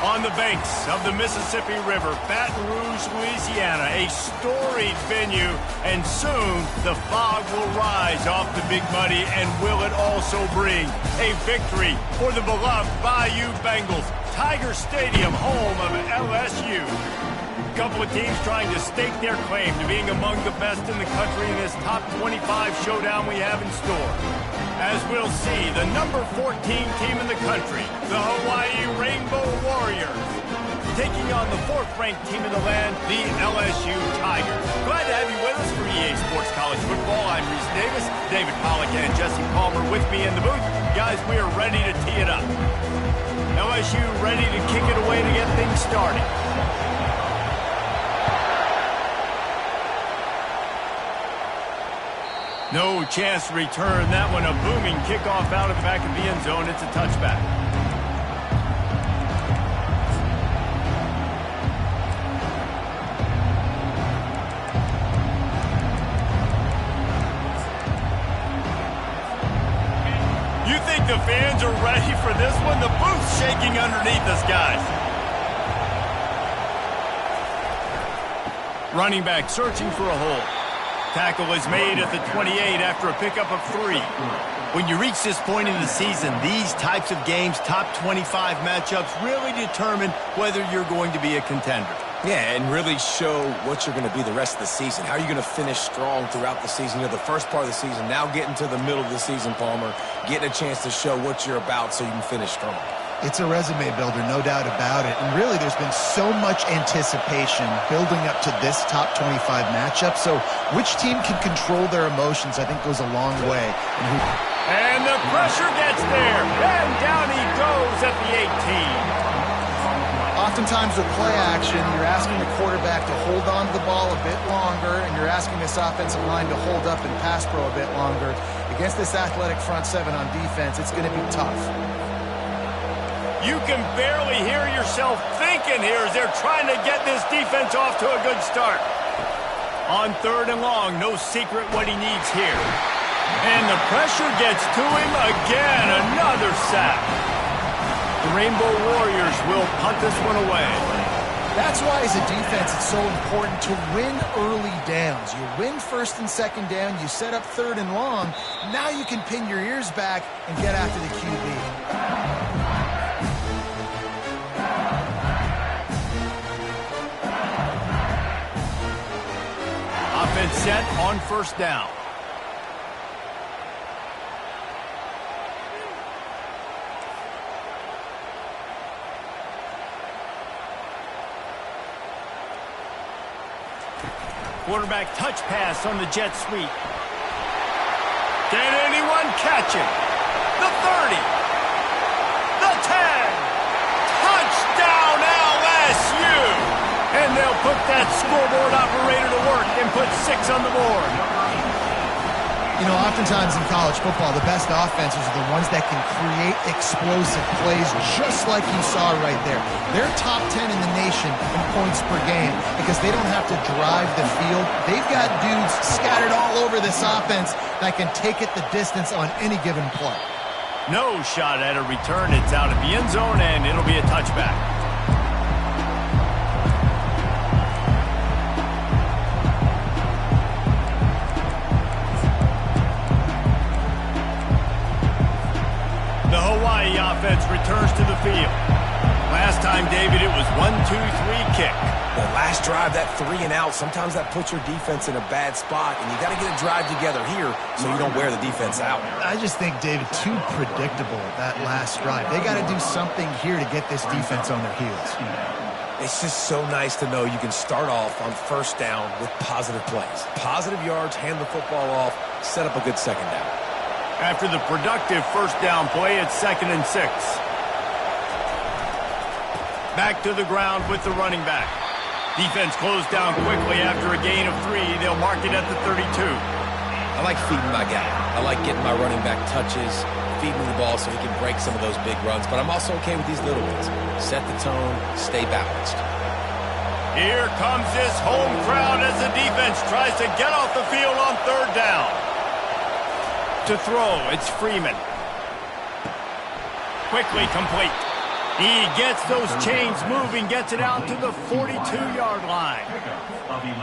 On the banks of the Mississippi River, Baton Rouge, Louisiana, a storied venue, and soon the fog will rise off the Big Muddy, and will it also bring a victory for the beloved Bayou Bengals. Tiger Stadium, home of LSU. A couple of teams trying to stake their claim to being among the best in the country in this top 25 showdown we have in store. As we'll see, the number 14 team in the country, the Hawaii Rainbow Warriors, taking on the 4th-ranked team in the land, the LSU Tigers. Glad to have you with us for EA Sports College Football. I'm Reese Davis, David Pollack and Jesse Palmer with me in the booth. Guys, we are ready to tee it up. LSU ready to kick it away to get things started. No chance to return that one. A booming kickoff out of the back of the end zone. It's a touchback. You think the fans are ready for this one? The booth's shaking underneath us, guys. Running back searching for a hole. Tackle is made at the 28 after a pickup of 3. When you reach this point in the season, these types of games, top 25 matchups, really determine whether you're going to be a contender. Yeah, and really show what you're going to be the rest of the season. How are you going to finish strong throughout the season? You're the first part of the season, now getting to the middle of the season, Palmer, getting a chance to show what you're about so you can finish strong. It's a resume builder, no doubt about it. And really, there's been so much anticipation building up to this top 25 matchup. So which team can control their emotions, I think, goes a long way. And the pressure gets there. And down he goes at the 18. Oftentimes with play action, you're asking the quarterback to hold on to the ball a bit longer, and you're asking this offensive line to hold up and pass pro a bit longer. Against this athletic front seven on defense, it's going to be tough. You can barely hear yourself thinking here as they're trying to get this defense off to a good start. On 3rd and long, no secret what he needs here. And the pressure gets to him again, another sack. The Rainbow Warriors will punt this one away. That's why as a defense it's so important to win early downs. You win 1st and 2nd down, you set up 3rd and long, now you can pin your ears back and get after the QB. Offense set on 1st down. Quarterback touch pass on the jet sweep. Can anyone catch it? The 30. The 10. Touchdown LSU! And they'll put that scoreboard operator to work and put 6 on the board. You know, oftentimes in college football, the best offenses are the ones that can create explosive plays just like you saw right there. They're top 10 in the nation in points per game because they don't have to drive the field. They've got dudes scattered all over this offense that can take it the distance on any given play. No shot at a return. It's out of the end zone, and it'll be a touchback. Offense returns to the field. Last time, David, it was 1-2-3 kick. The last drive, that 3 and out, sometimes that puts your defense in a bad spot, and you got to get a drive together here so you don't wear the defense out. I just think, David, too predictable that last drive. They got to do something here to get this defense on their heels. It's just so nice to know you can start off on 1st down with positive plays. Positive yards, hand the football off, set up a good 2nd down. After the productive 1st down play, it's 2nd and 6. Back to the ground with the running back. Defense closed down quickly after a gain of 3. They'll mark it at the 32. I like feeding my guy. I like getting my running back touches, feeding the ball so he can break some of those big runs. But I'm also okay with these little ones. Set the tone, stay balanced. Here comes this home crowd as the defense tries to get off the field on 3rd down. To throw, it's Freeman. Quickly complete. He gets those chains moving, gets it out to the 42-yard line.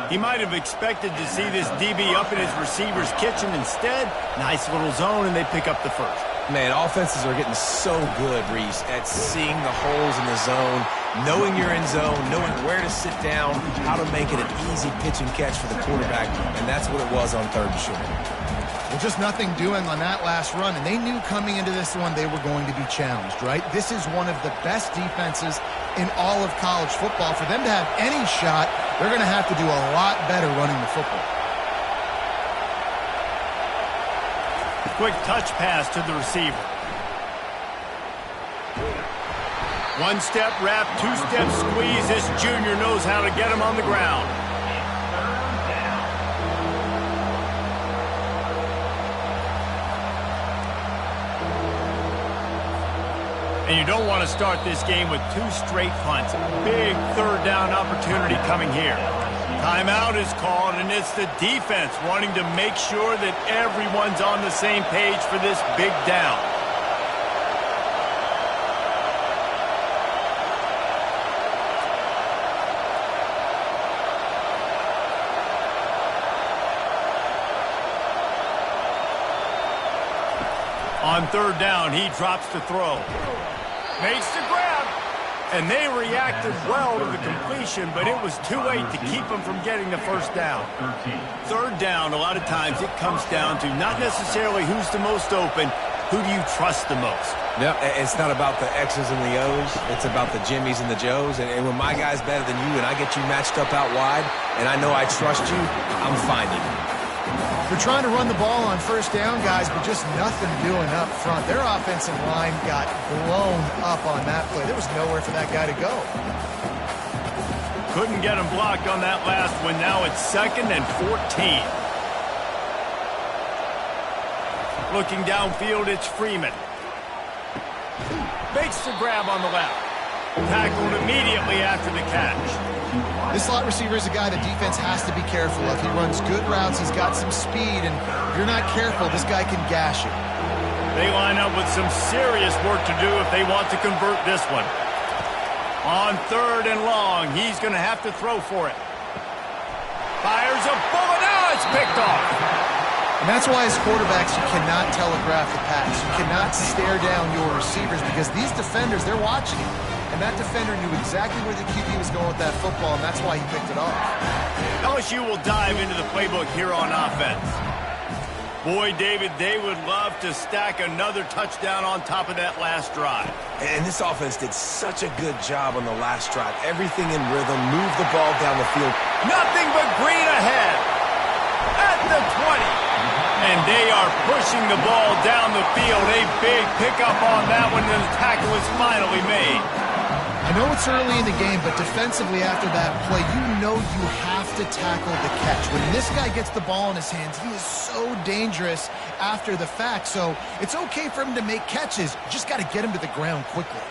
He might have expected to see this DB up in his receiver's kitchen. Instead, nice little zone, and they pick up the first. Man, offenses are getting so good, Reese, at seeing the holes in the zone, knowing you're in zone, knowing where to sit down, how to make it an easy pitch and catch for the quarterback, and that's what it was on 3rd and short. Well, just nothing doing on that last run, and they knew coming into this one they were going to be challenged, right? This is one of the best defenses in all of college football. For them to have any shot, they're going to have to do a lot better running the football. Quick touch pass to the receiver. One-step wrap, two-step squeeze. This junior knows how to get him on the ground. And you don't want to start this game with 2 straight punts. Big 3rd down opportunity coming here. Timeout is called, and it's the defense wanting to make sure that everyone's on the same page for this big down. On 3rd down, he drops the throw. Makes the grab. And they reacted well to the completion, but it was too late to keep them from getting the first down. 3rd down, a lot of times it comes down to not necessarily who's the most open, who do you trust the most? Yeah, it's not about the X's and the O's. It's about the Jimmys and the Joes. And when my guy's better than you and I get you matched up out wide, and I know I trust you, I'm finding you. They're trying to run the ball on 1st down, guys, but just nothing doing up front. Their offensive line got blown up on that play. There was nowhere for that guy to go. Couldn't get him blocked on that last one. Now it's 2nd and 14. Looking downfield, it's Freeman. Makes the grab on the left. Tackled immediately after the catch. This slot receiver is a guy the defense has to be careful of. He runs good routes. He's got some speed, and if you're not careful, this guy can gash you. They line up with some serious work to do if they want to convert this one. On 3rd and long, he's going to have to throw for it. Fires a bullet. Now it's picked off. And that's why as quarterbacks, you cannot telegraph the pass. You cannot stare down your receivers because these defenders, they're watching you. And that defender knew exactly where the QB was going with that football, and that's why he picked it off. LSU will dive into the playbook here on offense. Boy, David, they would love to stack another touchdown on top of that last drive. And this offense did such a good job on the last drive. Everything in rhythm, move the ball down the field. Nothing but green ahead at the 20. And they are pushing the ball down the field. A big pickup on that one, and the tackle is finally made. I know it's early in the game, but defensively after that play, you know you have to tackle the catch. When this guy gets the ball in his hands, he is so dangerous after the fact. So it's okay for him to make catches. You just got to get him to the ground quickly.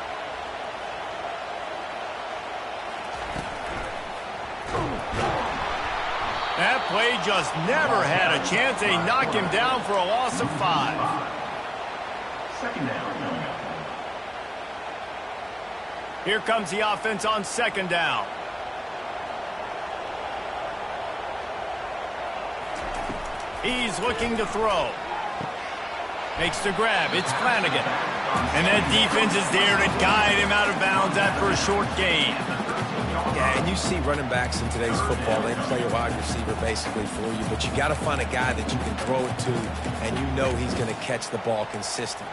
That play just never had a chance. They knock him down for a loss of 5. 2nd down. Here comes the offense on 2nd down. He's looking to throw. Makes the grab. It's Flanagan. And that defense is there to guide him out of bounds after a short gain. Yeah, and you see running backs in today's football, they play a wide receiver basically for you, but you got to find a guy that you can throw it to, and you know he's going to catch the ball consistently.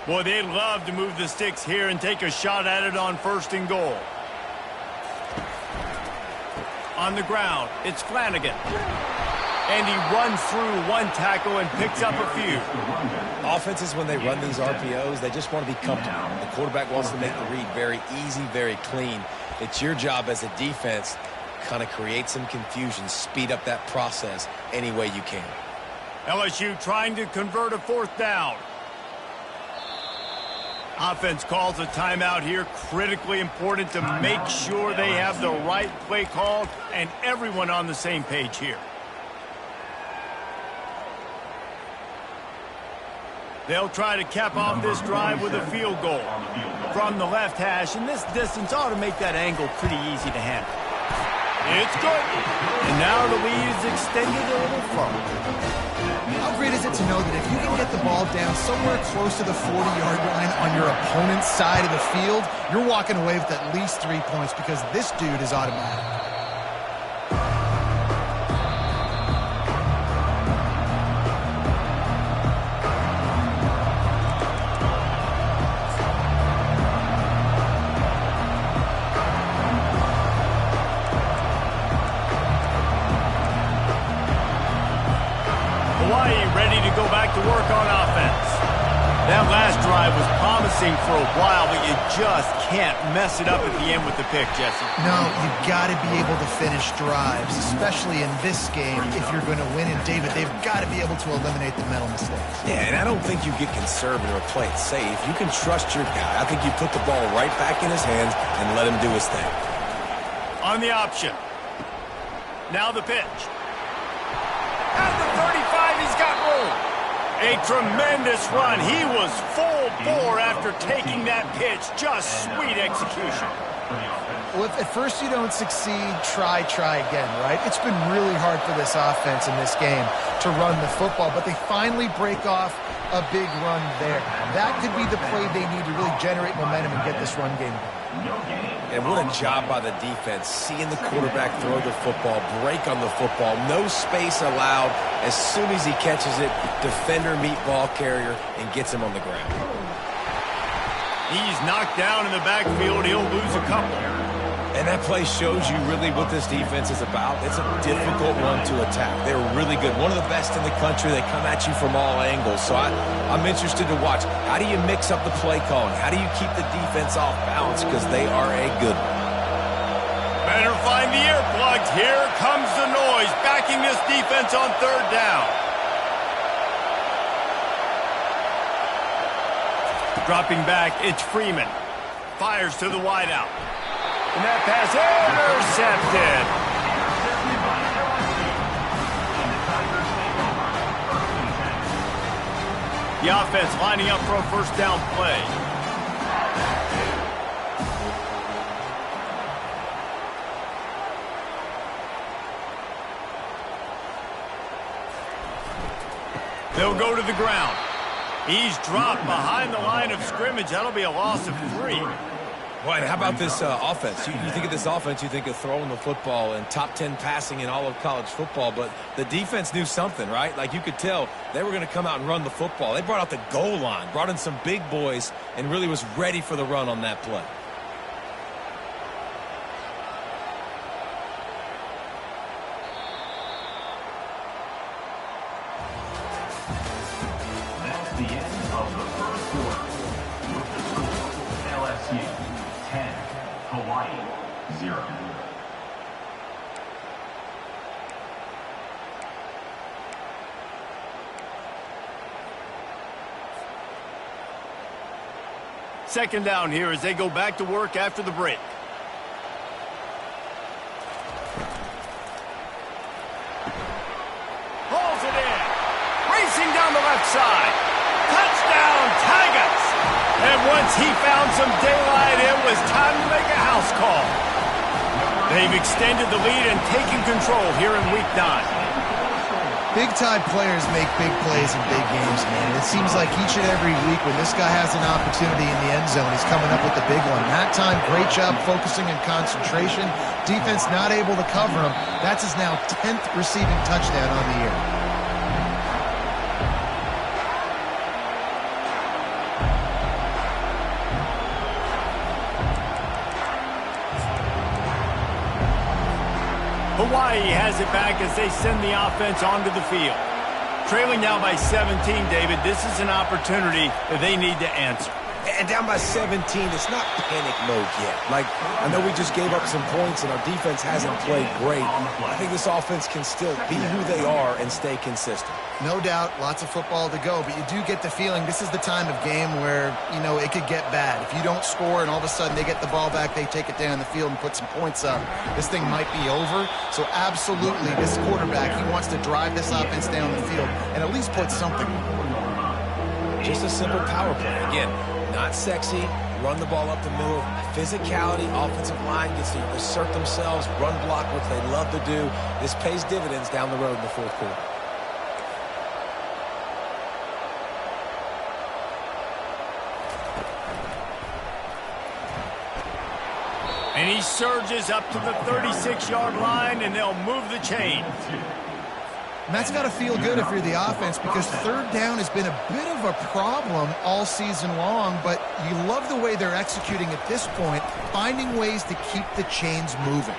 Boy, they'd love to move the sticks here and take a shot at it on 1st and goal. On the ground, it's Flanagan. And he runs through one tackle and picks up a few. Offenses, when they run these RPOs, they just want to be comfortable. The quarterback wants to make the read very easy, very clean. It's your job as a defense to kind of create some confusion, speed up that process any way you can. LSU trying to convert a 4th down. Offense calls a timeout here. Critically important to make sure they have the right play called and everyone on the same page here. They'll try to cap off this drive with a field goal from the left hash, and this distance ought to make that angle pretty easy to handle. It's good. And now the lead is extended a little further. How great is it to know that if you can get the ball down somewhere close to the 40-yard line on your opponent's side of the field, you're walking away with at least 3 points because this dude is automatic. Hawaii ready to go back to work on offense. That last drive was promising for a while, but you just can't mess it up at the end with the pick, Jesse. No, you've got to be able to finish drives, especially in this game if you're going to win. And David, they've got to be able to eliminate the mental mistakes. Yeah, and I don't think you get conservative or play it safe. You can trust your guy. I think you put the ball right back in his hands and let him do his thing. On the option. Now the pitch. At the 35, he's got room. A tremendous run. He was full bore after taking that pitch. Just sweet execution. Well, if at first you don't succeed, try again, right? It's been really hard for this offense in this game to run the football, but they finally break off a big run there. That could be the play they need to really generate momentum and get this run game going. And what a job by the defense, seeing the quarterback throw the football, break on the football, no space allowed. As soon as he catches it, defender meet ball carrier and gets him on the ground. He's knocked down in the backfield. He'll lose a couple. And that play shows you really what this defense is about. It's a difficult one to attack. They're really good. One of the best in the country. They come at you from all angles. So I'm interested to watch. How do you mix up the play calling? How do you keep the defense off balance? Because they are a good one. Better find the earplugs. Here comes the noise, backing this defense on third down. Dropping back, it's Freeman. Fires to the wideout. And that pass intercepted. The offense lining up for a first down play. They'll go to the ground. He's dropped behind the line of scrimmage. That'll be a loss of 3. Boy, and how about this offense? You think of this offense, you think of throwing the football and top 10 passing in all of college football, but the defense knew something, right? Like you could tell they were going to come out and run the football. They brought out the goal line, brought in some big boys, and really was ready for the run on that play. That's the end of the first quarter. With the score, LSU 10, Hawaii 0. Second down here as they go back to work after the break. Hauls it in. Racing down the left side. Touchdown, Tigers! And once he found some daylight, it was time to make a house call. They've extended the lead and taken control here in Week 9. Big-time players make big plays in big games, man. It seems like each and every week when this guy has an opportunity in the end zone, he's coming up with the big one. That time, great job focusing and concentration. Defense not able to cover him. That's his now 10th receiving touchdown on the year. Hawaii has it back as they send the offense onto the field. Trailing now by 17, David. This is an opportunity that they need to answer. And down by 17, it's not panic mode yet. Like, I know we just gave up some points and our defense hasn't played great. I think this offense can still be who they are and stay consistent. No doubt, lots of football to go, but you do get the feeling this is the time of game where, you know, it could get bad. If you don't score and all of a sudden they get the ball back, they take it down the field and put some points up, this thing might be over. So absolutely, this quarterback, he wants to drive this offense down the field and at least put something. Just a simple power play. Again, not sexy, run the ball up the middle. Physicality, offensive line gets to assert themselves, run block, which they love to do. This pays dividends down the road in the fourth quarter. And he surges up to the 36-yard line, and they'll move the chain. And that's got to feel good if you're the offense, because third down has been a bit of a problem all season long, but you love the way they're executing at this point, finding ways to keep the chains moving.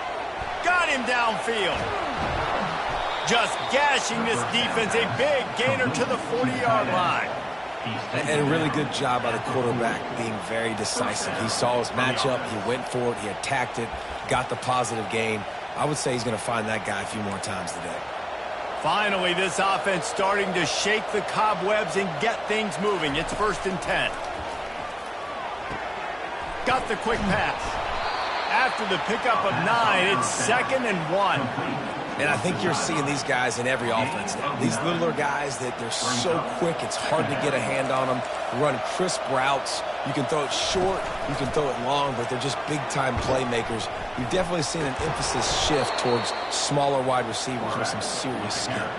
Got him downfield. Just gashing this defense, a big gainer to the 40-yard line. And a really good job by the quarterback being very decisive. He saw his matchup, he went for it, he attacked it, got the positive gain. I would say he's going to find that guy a few more times today. Finally, this offense starting to shake the cobwebs and get things moving. It's 1st and 10. Got the quick pass. After the pickup of 9, it's 2nd and 1. And I think you're seeing these guys in every offense now. These littler guys that they're so quick, it's hard to get a hand on them. Run crisp routes. You can throw it short, you can throw it long, but they're just big-time playmakers. You've definitely seen an emphasis shift towards smaller wide receivers with some serious skill.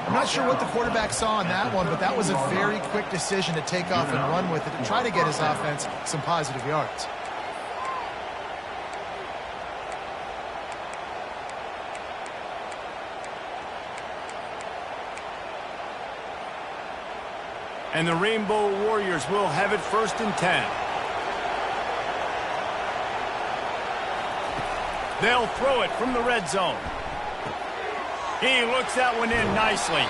I'm not sure what the quarterback saw on that one, but that was a very quick decision to take off and run with it to try to get his offense some positive yards. And the Rainbow Warriors will have it 1st and 10. They'll throw it from the red zone. He looks that one in nicely.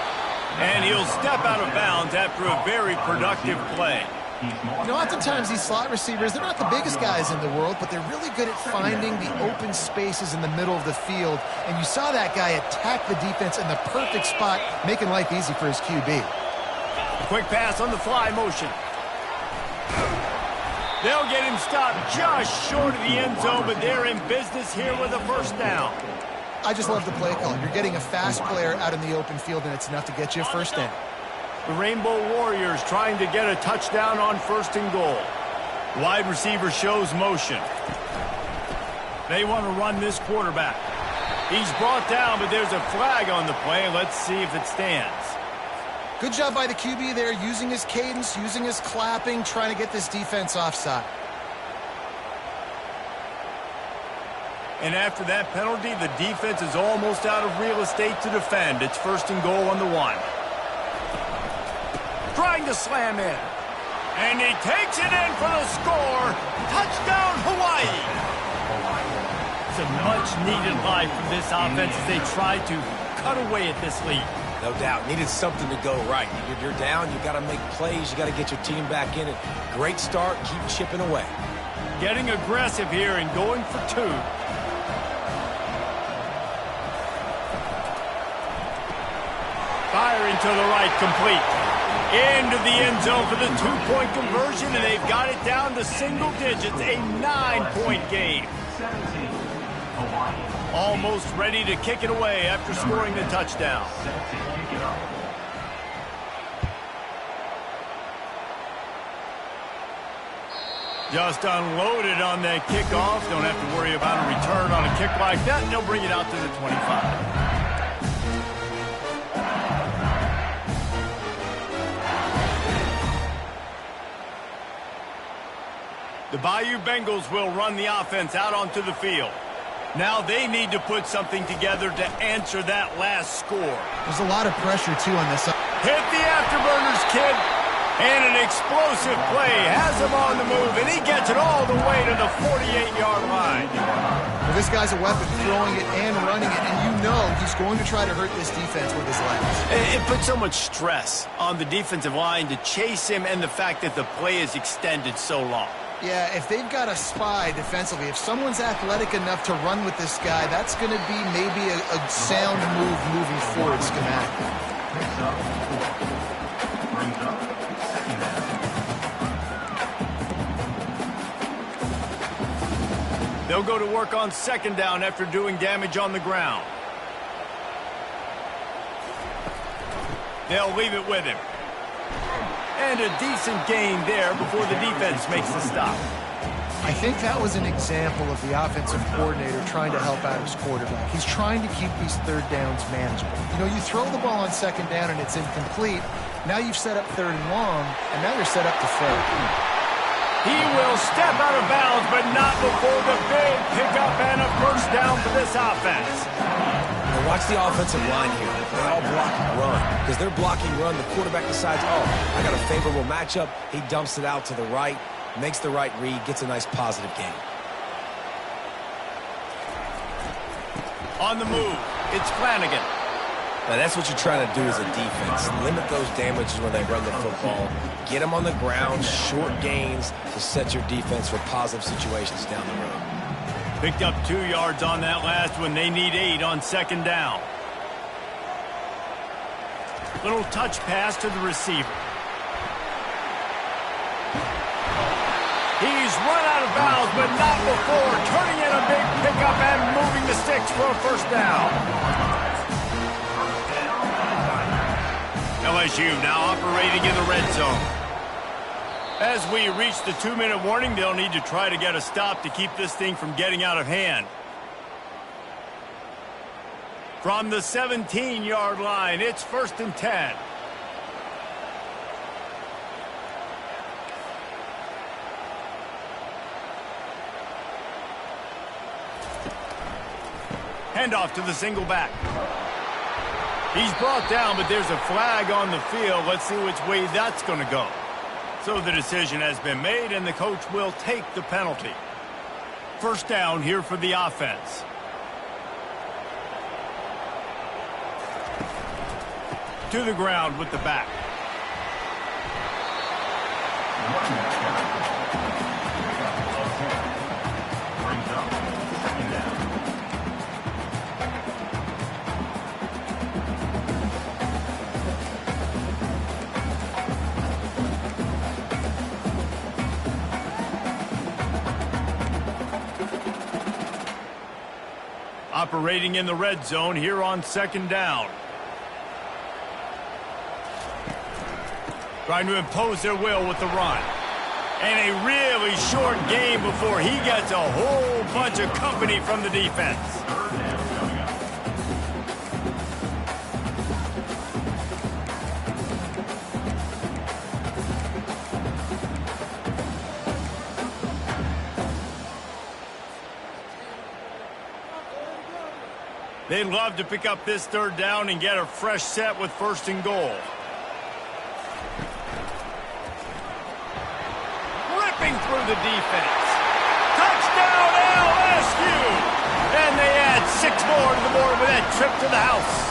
And he'll step out of bounds after a very productive play. You know, oftentimes these slot receivers, they're not the biggest guys in the world, but they're really good at finding the open spaces in the middle of the field. And you saw that guy attack the defense in the perfect spot, making life easy for his QB. Quick pass on the fly motion. They'll get him stopped just short of the end zone, but they're in business here with a 1st down. I just love the play call. You're getting a fast player out in the open field, and it's enough to get you a 1st down. The Rainbow Warriors trying to get a touchdown on 1st and goal. Wide receiver shows motion. They want to run this quarterback. He's brought down, but there's a flag on the play. Let's see if it stands. Good job by the QB there, using his cadence, using his clapping, trying to get this defense offside. And after that penalty, the defense is almost out of real estate to defend. It's 1st and goal on the 1. Trying to slam in. And he takes it in for the score. Touchdown, Hawaii. It's a much-needed life for this offense as they try to cut away at this lead. No doubt. Needed something to go right. You're down. You got to make plays. You got to get your team back in it. Great start. Keep chipping away. Getting aggressive here and going for 2. Firing to the right, complete. Into the end zone for the 2-point conversion, and they've got it down to single digits. A 9-point game. 17. Hawaii. Almost ready to kick it away after scoring the touchdown. Set to kick it off. Just unloaded on that kickoff. Don't have to worry about a return on a kick like that, and they'll bring it out to the 25. The Bayou Bengals will run the offense out onto the field. Now they need to put something together to answer that last score. There's a lot of pressure, too, on this. Hit the afterburners, kid. And an explosive play has him on the move, and he gets it all the way to the 48-yard line. Well, this guy's a weapon, throwing it and running it, and you know he's going to try to hurt this defense with his legs. It puts so much stress on the defensive line to chase him and the fact that the play is extended so long. Yeah, if they've got a spy defensively, if someone's athletic enough to run with this guy, that's going to be maybe a sound move moving forward schematically. Picks up. Brings up. Second down. They'll go to work on 2nd down after doing damage on the ground. They'll leave it with him. And a decent gain there before the defense makes the stop. I think that was an example of the offensive coordinator trying to help out his quarterback. He's trying to keep these third downs manageable. You know, you throw the ball on second down and it's incomplete. Now you've set up third and long, and now you're set up to fail. He will step out of bounds, but not before the big pickup and a first down for this offense. Now watch the offensive line here. They all block run. Because they're blocking run, the quarterback decides, oh, I got a favorable matchup. He dumps it out to the right, makes the right read, gets a nice positive gain. On the move, it's Flanagan. Now, that's what you're trying to do as a defense. Limit those damages when they run the football. Get them on the ground, short gains to set your defense for positive situations down the road. Picked up 2 yards on that last one. They need 8 on second down. Little touch pass to the receiver. He's run out of bounds, but not before turning in a big pickup and moving the sticks for a first down. LSU now operating in the red zone. As we reach the 2-minute warning, they'll need to try to get a stop to keep this thing from getting out of hand. From the 17-yard line, it's 1st and 10. Handoff to the single back. He's brought down, but there's a flag on the field. Let's see which way that's going to go. So the decision has been made, and the coach will take the penalty. First down here for the offense. To the ground with the back. Operating in the red zone here on second down. Trying to impose their will with the run. And a really short game before he gets a whole bunch of company from the defense. They'd love to pick up this third down and get a fresh set with 1st and goal. Ripping through the defense. Touchdown LSU! And they add 6 more to the board with that trip to the house.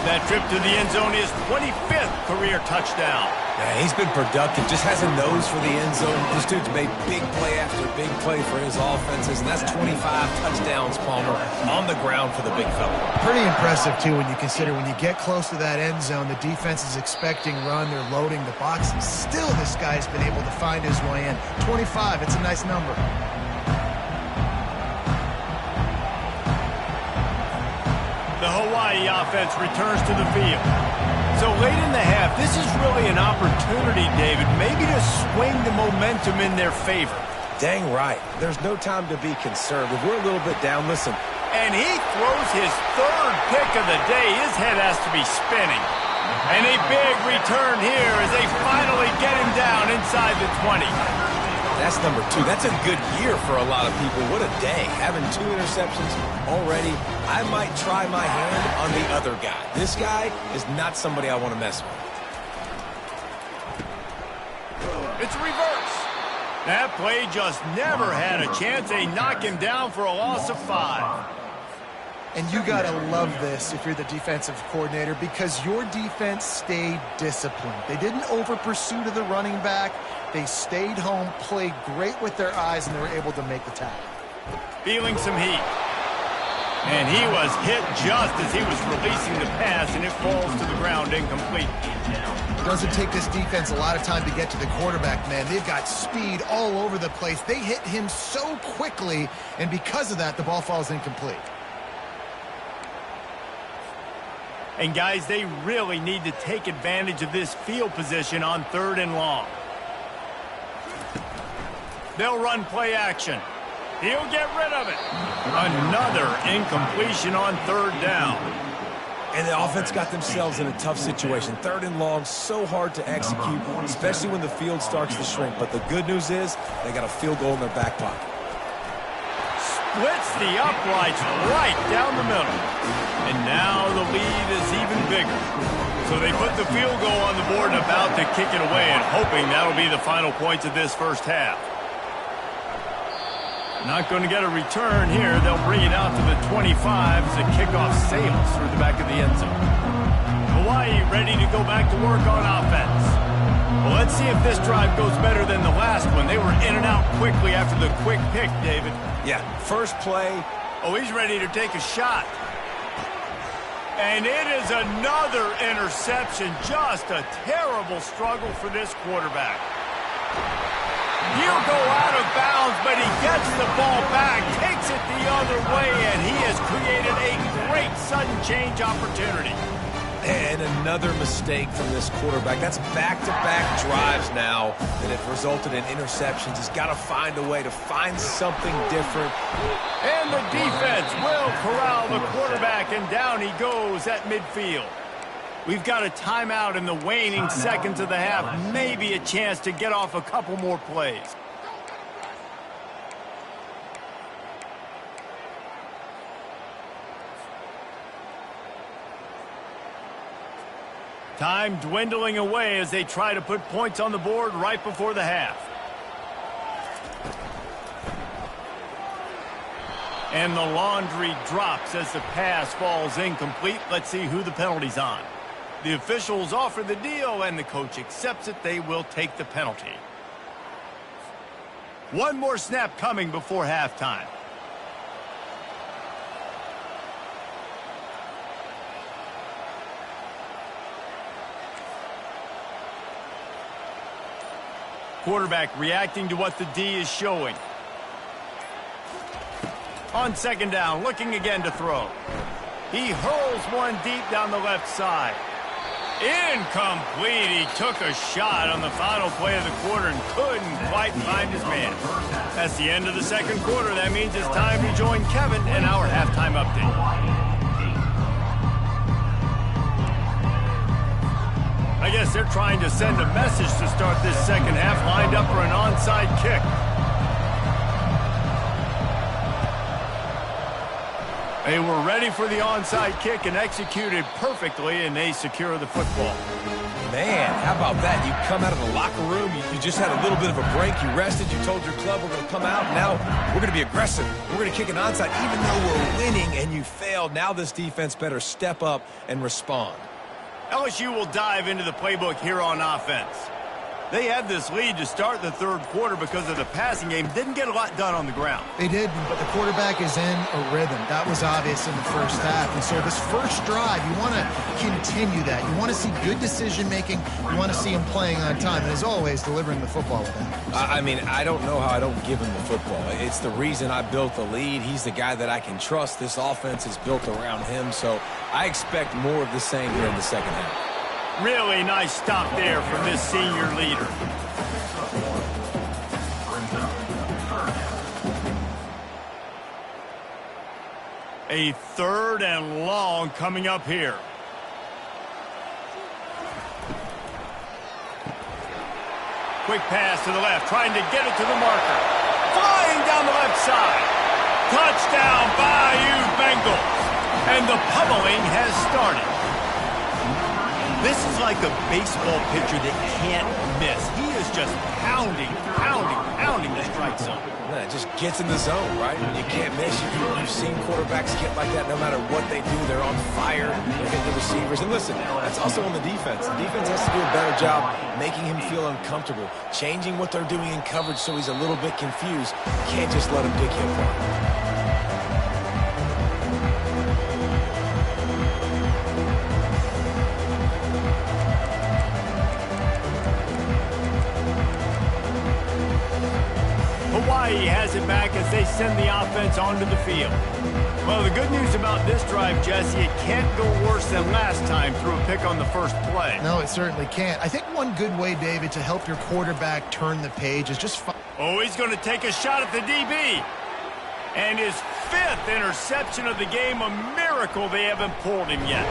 That trip to the end zone is 25th career touchdown. Yeah, he's been productive, just has a nose for the end zone. This dude's made big play after big play for his offenses, and that's 25 touchdowns, Palmer, on the ground for the big fella. Pretty impressive, too, when you consider when you get close to that end zone, the defense is expecting run, they're loading the box, and still this guy's been able to find his way in. 25, it's a nice number. The Hawaii offense returns to the field. So late in the half, this is really an opportunity, David, maybe to swing the momentum in their favor. Dang right. There's no time to be conservative. We're a little bit down. Listen. And he throws his 3rd pick of the day. His head has to be spinning. And a big return here as they finally get him down inside the 20. That's number 2. That's a good year for a lot of people. What a day. Having 2 interceptions already. I might try my hand on the other guy. This guy is not somebody I want to mess with. It's a reverse. That play just never had a chance. They knock him down for a loss of 5. And you got to love this if you're the defensive coordinator because your defense stayed disciplined. They didn't over-pursue to the running back. They stayed home, played great with their eyes, and they were able to make the tackle. Feeling some heat. And he was hit just as he was releasing the pass, and it falls to the ground incomplete. Doesn't take this defense a lot of time to get to the quarterback, man. They've got speed all over the place. They hit him so quickly, and because of that, the ball falls incomplete. And, guys, they really need to take advantage of this field position on 3rd and long. They'll run play action. He'll get rid of it. Another incompletion on 3rd down. And the offense got themselves in a tough situation. 3rd and long, so hard to execute, especially when the field starts to shrink. But the good news is they got a field goal in their back pocket. Splits the uprights right down the middle. And now the lead is even bigger. So they put the field goal on the board and about to kick it away, and hoping that'll be the final points of this first half. Not going to get a return here. They'll bring it out to the 25 as the kickoff sails through the back of the end zone. Hawaii ready to go back to work on offense. Well, let's see if this drive goes better than the last one. They were in and out quickly after the quick pick, David. Yeah, first play. Oh, he's ready to take a shot. And it is another interception. Just a terrible struggle for this quarterback. He'll go out of bounds, but he gets the ball back, takes it the other way, and he has created a great sudden change opportunity. And another mistake from this quarterback. That's back-to-back drives now that have resulted in interceptions. He's got to find a way to find something different. And the defense will corral the quarterback, and down he goes at midfield. We've got a timeout in the waning seconds of the half. Maybe a chance to get off a couple more plays. Time dwindling away as they try to put points on the board right before the half. And the laundry drops as the pass falls incomplete. Let's see who the penalty's on. The officials offer the deal, and the coach accepts it. They will take the penalty. One more snap coming before halftime. Quarterback reacting to what the D is showing. On 2nd down, looking again to throw. He hurls one deep down the left side. Incomplete. He took a shot on the final play of the quarter and couldn't quite find his man. That's the end of the 2nd quarter. That means it's time to join Kevin in our halftime update. I guess they're trying to send a message to start this 2nd half, lined up for an onside kick. They were ready for the onside kick and executed perfectly, and they secure the football. Man, how about that? You come out of the locker room, you just had a little bit of a break, you rested, you told your club we're going to come out, now we're going to be aggressive. We're going to kick an onside even though we're winning, and you failed. Now this defense better step up and respond. LSU will dive into the playbook here on offense. They had this lead to start the 3rd quarter because of the passing game. Didn't get a lot done on the ground. They did, but the quarterback is in a rhythm. That was obvious in the first half. And so this first drive, you want to continue that. You want to see good decision-making. You want to see him playing on time. And as always, delivering the football with him. I mean, I don't know how I don't give him the football. It's the reason I built the lead. He's the guy that I can trust. This offense is built around him. So I expect more of the same here in the 2nd half. Really nice stop there from this senior leader. A 3rd and long coming up here. Quick pass to the left, trying to get it to the marker. Flying down the left side. Touchdown, Bayou Bengals. And the pummeling has started. This is like a baseball pitcher that can't miss. He is just pounding the strike zone. Yeah, it just gets in the zone, right? You can't miss. You've seen quarterbacks get like that no matter what they do. They're on fire. They're hitting the receivers. And listen, that's also on the defense. The defense has to do a better job making him feel uncomfortable, changing what they're doing in coverage so he's a little bit confused. You can't just let him pick you apart. Hawaii has it back as they send the offense onto the field. Well, the good news about this drive, Jesse, it can't go worse than last time through a pick on the first play. No, it certainly can't. I think one good way, David, to help your quarterback turn the page is just... Oh, he's going to take a shot at the DB. And his 5th interception of the game, a miracle they haven't pulled him yet.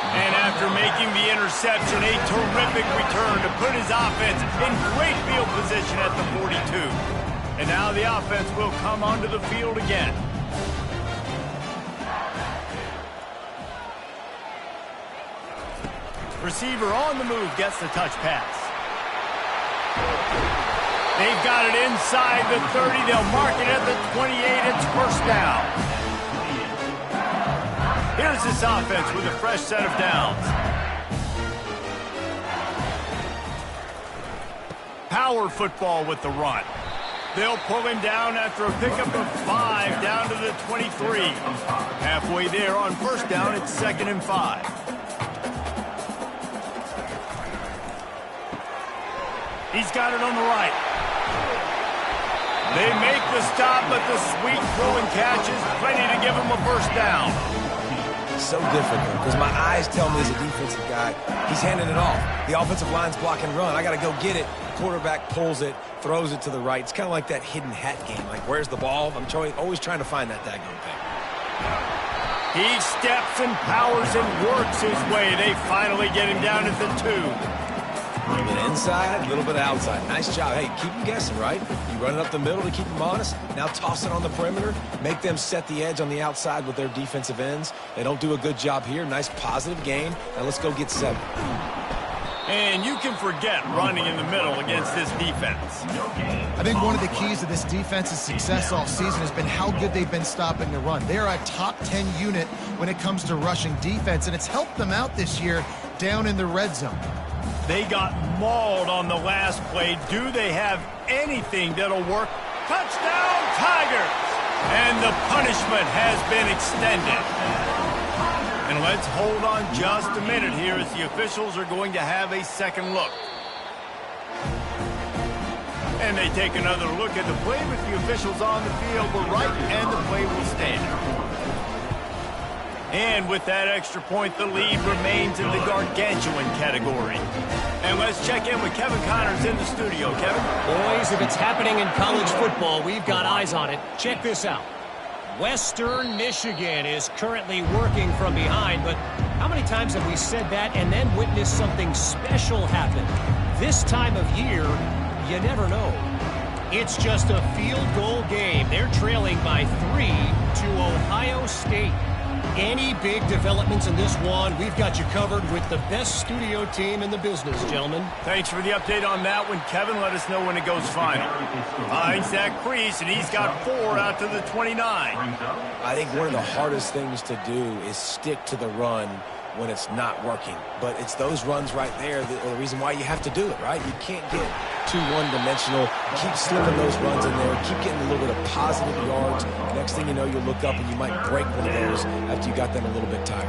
And after making the interception, a terrific return to put his offense in great field position at the 42. And now the offense will come onto the field again. Receiver on the move gets the touch pass. They've got it inside the 30. They'll mark it at the 28. It's first down. Here's this offense with a fresh set of downs. Power football with the run. They'll pull him down after a pickup of 5 down to the 23. Halfway there on first down, it's 2nd and 5. He's got it on the right. They make the stop, but the sweet throw and catch is plenty to give him a first down. So difficult because my eyes tell me as a defensive guy, he's handing it off. The offensive line's blocking run. I got to go get it. Quarterback pulls it, throws it to the right. It's kind of like that hidden hat game. Like, where's the ball? I'm always trying to find that daggone thing. He steps and powers and works his way. They finally get him down at the 2. A little bit inside, a little bit outside. Nice job. Hey, keep them guessing, right? You run it up the middle to keep them honest. Now toss it on the perimeter. Make them set the edge on the outside with their defensive ends. They don't do a good job here. Nice positive gain. Now let's go get 7. And you can forget running in the middle against this defense. I think one of the keys to this defense's success all season has been how good they've been stopping the run. They're a top 10 unit when it comes to rushing defense, and it's helped them out this year down in the red zone. They got mauled on the last play. Do they have anything that'll work? Touchdown, Tigers! And the punishment has been extended. And let's hold on just a minute here as the officials are going to have a second look. And they take another look at the play, but the officials on the field were right, and the play will stand. And with that extra point, the lead remains in the gargantuan category. And let's check in with Kevin Connors in the studio. Kevin? Boys, if it's happening in college football, we've got eyes on it. Check this out. Western Michigan is currently working from behind, but how many times have we said that and then witnessed something special happen? This time of year, you never know. It's just a field goal game. They're trailing by 3 to Ohio State. Any big developments in this one, we've got you covered with the best studio team in the business, gentlemen. Thanks for the update on that one, Kevin. Let us know when it goes final. Finds that crease, and he's got 4 out to the 29. I think one of the hardest things to do is stick to the run when it's not working. But it's those runs right there that are the reason why you have to do it, right? You can't get too one-dimensional. Keep slipping those runs in there. Keep getting a little bit of positive yards. Next thing you know, you look up and you might break one of those after you got them a little bit tired.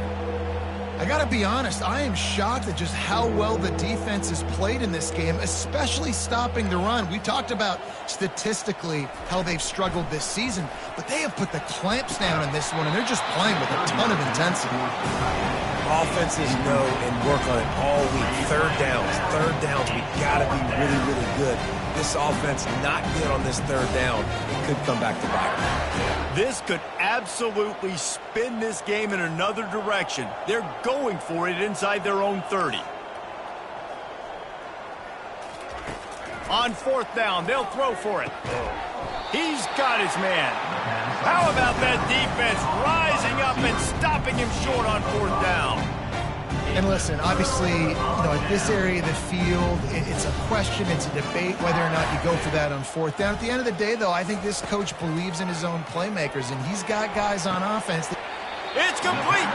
I got to be honest, I am shocked at just how well the defense has played in this game, especially stopping the run. We talked about statistically how they've struggled this season, but they have put the clamps down in this one, and they're just playing with a ton of intensity. Offenses know and work on it all week. Third downs, we got to be really, really good. This offense not good on this third down. It could come back to bite them. This could absolutely spin this game in another direction. They're going for it inside their own 30. On 4th down, they'll throw for it. He's got his man. How about that defense rising up and stopping him short on 4th down? And listen, obviously, at this area of the field, it's a question, it's a debate whether or not you go for that on 4th down. At the end of the day, though, I think this coach believes in his own playmakers, and he's got guys on offense. It's complete.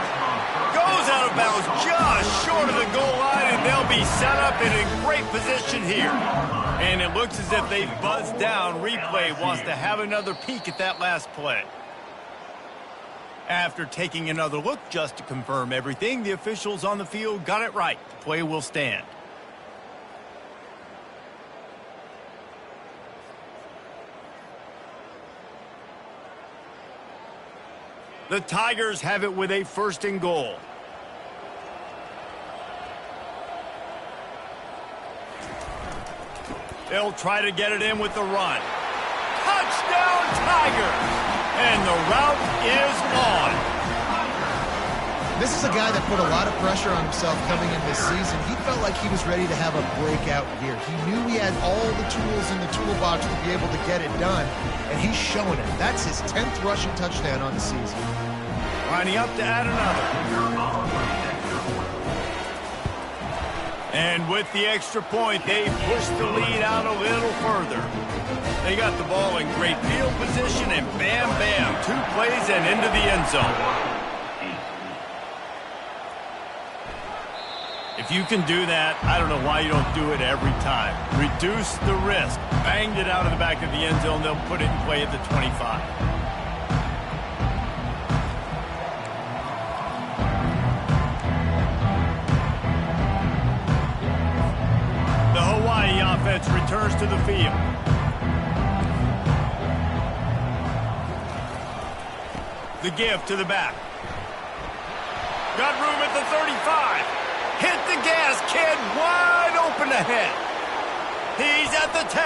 Goes out of bounds just short of the goal line, and they'll be set up in a great position here. And it looks as if they've buzzed down. Replay wants to have another peek at that last play. After taking another look just to confirm everything, the officials on the field got it right. The play will stand. The Tigers have it with a 1st and goal. They'll try to get it in with the run. Touchdown, Tigers! And the route is on. This is a guy that put a lot of pressure on himself coming in this season. He felt like he was ready to have a breakout year. He knew he had all the tools in the toolbox to be able to get it done, and he's showing it. That's his 10th rushing touchdown on the season. Lining up to add another. And with the extra point, they push the lead out a little further. They got the ball in great field position, and bam, bam, 2 plays and into the end zone. If you can do that, I don't know why you don't do it every time. Reduce the risk. Banged it out of the back of the end zone. They'll put it in play at the 25. The Hawaii offense returns to the field. The give to the back. Got room at the 35. Hit the gas, kid. Wide open ahead. He's at the 10.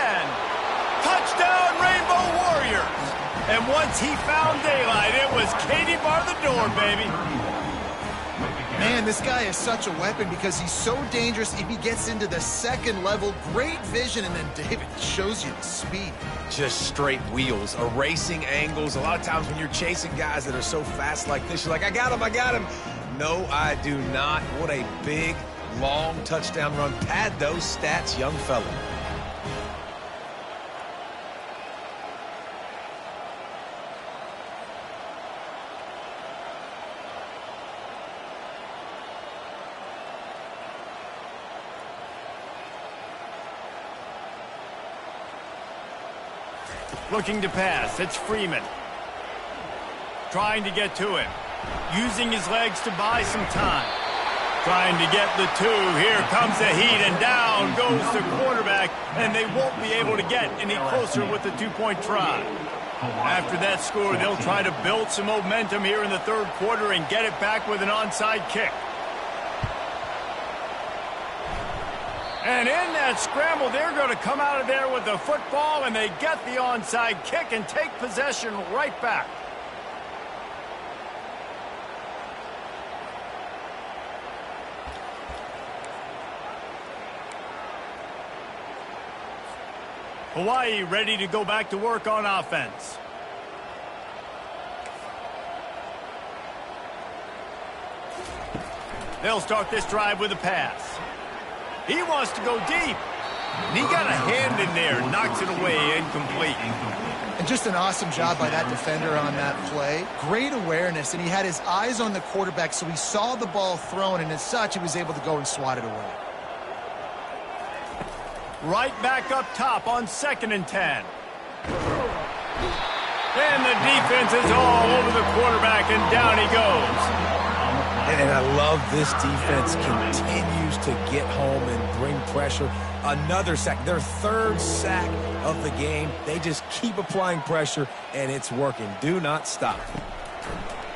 Touchdown, Rainbow Warriors. And once he found daylight, it was Katie bar the door, baby. Man, this guy is such a weapon because he's so dangerous if he gets into the 2nd level. Great vision, and then David shows you the speed. Just straight wheels, erasing angles. A lot of times when you're chasing guys that are so fast like this, you're like, I got him, I got him. No, I do not. What a big, long touchdown run. Pad those stats, young fella. Looking to pass. It's Freeman. Trying to get to him. Using his legs to buy some time. Trying to get the 2. Here comes the heat, and down goes the quarterback, and they won't be able to get any closer with the 2-point try. After that score, they'll try to build some momentum here in the 3rd quarter and get it back with an onside kick. And in that scramble, they're going to come out of there with the football, and they get the onside kick and take possession right back. Hawaii ready to go back to work on offense. They'll start this drive with a pass. He wants to go deep. And he got a hand in there, knocks it away, incomplete. And just an awesome job by that defender on that play. Great awareness, and he had his eyes on the quarterback, so he saw the ball thrown, and as such, he was able to go and swat it away. Right back up top on 2nd and 10. And the defense is all over the quarterback, and down he goes. And I love this defense continues to get home and bring pressure. Another sack, their 3rd sack of the game. They just keep applying pressure, and it's working. Do not stop.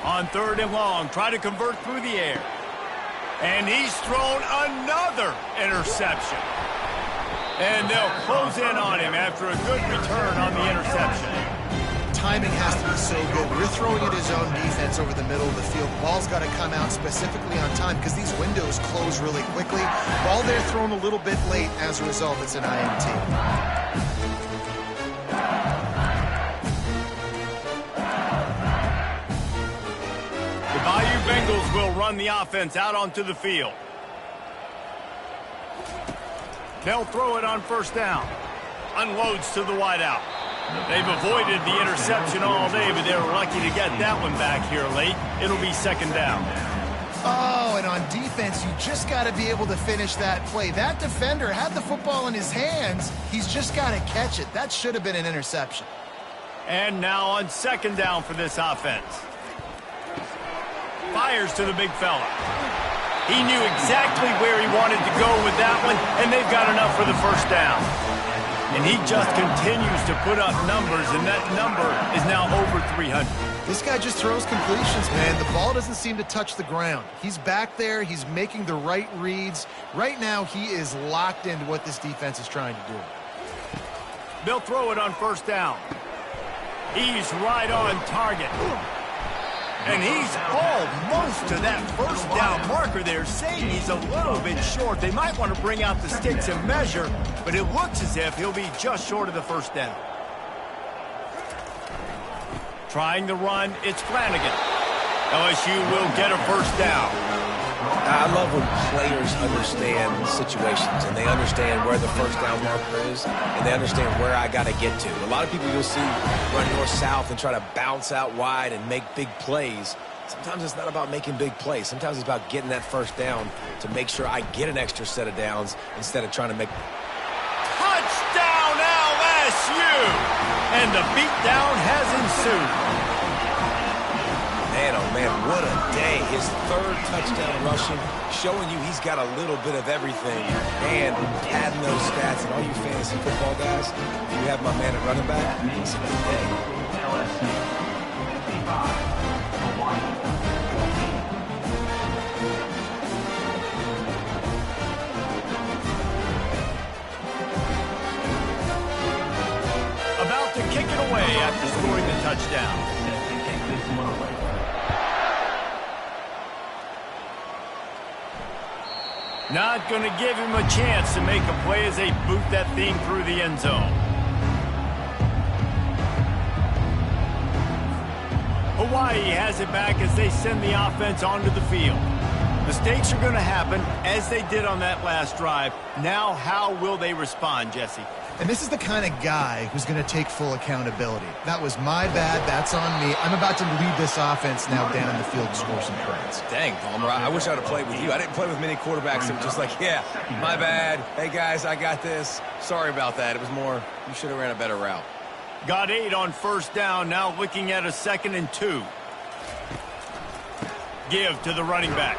On 3rd and long, try to convert through the air. And he's thrown another interception. And they'll close in on him after a good return on the interception. Timing has to be so good. We're throwing at his own defense over the middle of the field. Ball's got to come out specifically on time because these windows close really quickly. Ball there thrown a little bit late. As a result, it's an INT. The Bayou Bengals will run the offense out onto the field. They'll throw it on 1st down. Unloads to the wideout. They've avoided the interception all day, but they were lucky to get that one back here late. It'll be 2nd down. Oh, and on defense, you just got to be able to finish that play. That defender had the football in his hands. He's just got to catch it. That should have been an interception. And now on 2nd down for this offense. Fires to the big fella. He knew exactly where he wanted to go with that one, and they've got enough for the 1st down. and he just continues to put up numbers, and that number is now over 300. This guy just throws completions, man. The ball doesn't seem to touch the ground. He's back there. He's making the right reads. Right now, he is locked into what this defense is trying to do. They'll throw it on first down. He's right on target. And he's almost to that first down marker there, saying he's a little bit short. They might want to bring out the sticks and measure, but it looks as if he'll be just short of the first down. Trying the run, it's Flanagan. LSU will get a first down. I love when players understand situations and they understand where the first down marker is and they understand where I got to get to. A lot of people you'll see run north-south and try to bounce out wide and make big plays. Sometimes it's not about making big plays. Sometimes it's about getting that first down to make sure I get an extra set of downs instead of trying to make... Touchdown LSU! And the beatdown has ensued. Man, oh man, what a day. His third touchdown rushing, showing you he's got a little bit of everything. And adding those stats, and all you fantasy football guys, if you have my man at running back, it's a good day. LSU 55, Hawaii 14. About to kick it away after scoring the touchdown. Take this one away. Not going to give him a chance to make a play as they boot that thing through the end zone. Hawaii has it back as they send the offense onto the field. Mistakes are going to happen as they did on that last drive. Now, how will they respond, Jesse? And this is the kind of guy who's going to take full accountability. That was my bad. That's on me. I'm about to lead this offense now down the field and score some points. Dang, Palmer, I wish I would have played with you. I didn't play with many quarterbacks that were just like, yeah, my bad. Hey, guys, I got this. Sorry about that. It was more, you should have ran a better route. Got 8 on first down, now looking at a 2nd and 2. Give to the running back.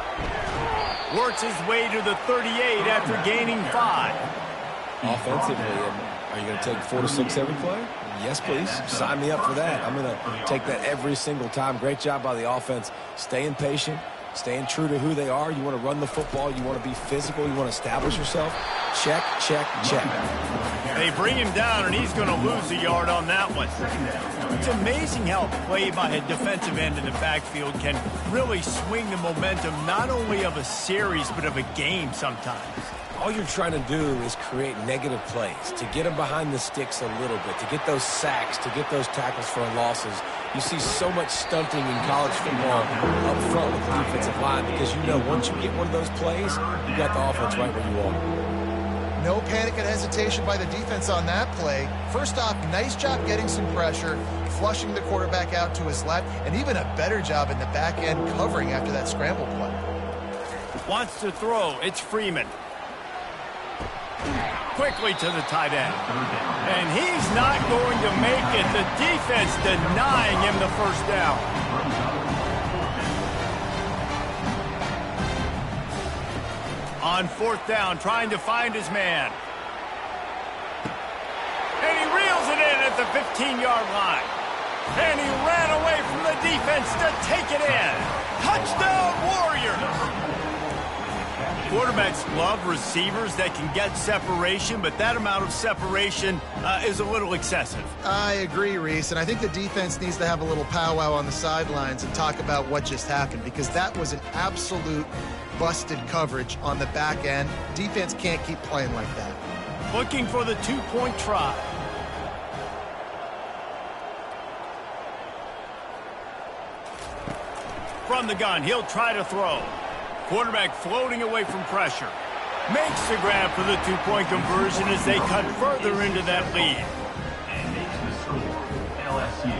Works his way to the 38 after gaining 5. Offensively, are you going to take 4 to 6 every play? Yes, please. Sign me up for that. I'm going to take that every single time. Great job by the offense. Staying patient, staying true to who they are. You want to run the football. You want to be physical. You want to establish yourself. Check, check, check. They bring him down, and he's going to lose a yard on that one. It's amazing how a play by a defensive end in the backfield can really swing the momentum not only of a series but of a game sometimes. All you're trying to do is create negative plays, to get them behind the sticks a little bit, to get those sacks, to get those tackles for losses. You see so much stunting in college football up front with the defensive line because you know once you get one of those plays, you got the offense right where you want. No panic and hesitation by the defense on that play. First off, nice job getting some pressure, flushing the quarterback out to his left, and even a better job in the back end covering after that scramble play. Wants to throw. It's Freeman. Quickly to the tight end. And he's not going to make it. The defense denying him the first down. On 4th down, trying to find his man. And he reels it in at the 15-yard line. And he ran away from the defense to take it in. Touchdown, Warriors! Quarterbacks love receivers that can get separation, but that amount of separation is a little excessive. I agree, Reese, and I think the defense needs to have a little powwow on the sidelines and talk about what just happened, because that was an absolute busted coverage on the back end. Defense can't keep playing like that. Looking for the 2-point try. From the gun, he'll try to throw. Quarterback floating away from pressure. Makes the grab for the 2-point conversion as they cut further into that lead. And makes the score LSU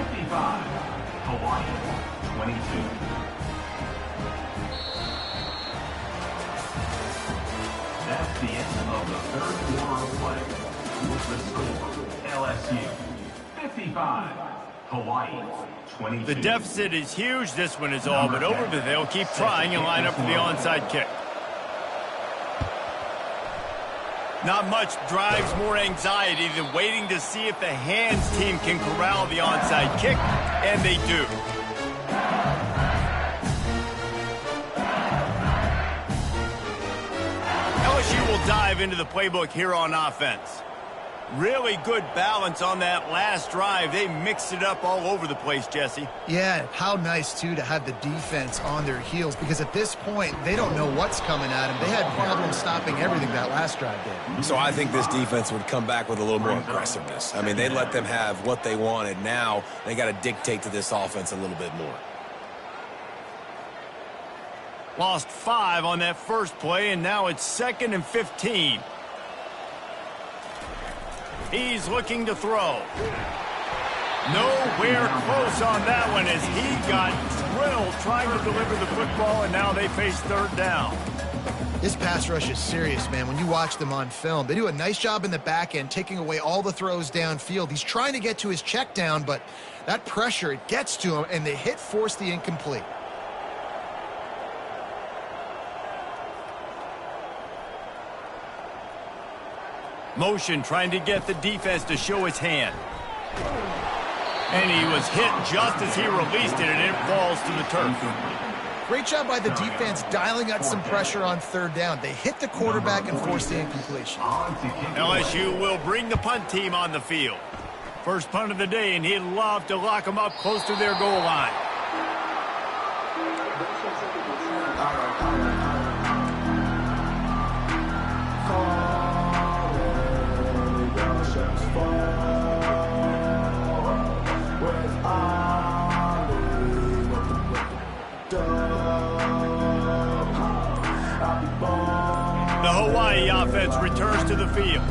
55, Hawaii 22. That's the end of the 3rd quarter of play. With the score LSU 55, Hawaii 22. The deficit is huge. This one is all but over, but they'll keep trying and line up for the onside kick. Not much drives more anxiety than waiting to see if the hands team can corral the onside kick, and they do. LSU will dive into the playbook here on offense. Really good balance on that last drive. They mixed it up all over the place, Jesse. Yeah, how nice, too, to have the defense on their heels, because at this point, they don't know what's coming at them. They had problems stopping everything that last drive did. So I think this defense would come back with a little more aggressiveness. I mean, they let them have what they wanted. Now they got to dictate to this offense a little bit more. Lost 5 on that first play, and now it's 2nd and 15. He's looking to throw. Nowhere close on that one as he got drilled trying to deliver the football, and now they face 3rd down. This pass rush is serious, man. When you watch them on film, they do a nice job in the back end, taking away all the throws downfield. He's trying to get to his check down, but that pressure, it gets to him, and the hit forced the incomplete. Motion trying to get the defense to show his hand. And he was hit just as he released it, and it falls to the turf. Great job by the defense dialing out some pressure on 3rd down. They hit the quarterback and forced the incompletion. LSU will bring the punt team on the field. First punt of the day, and he'd love to lock them up close to their goal line. The Hawaii offense returns to the field.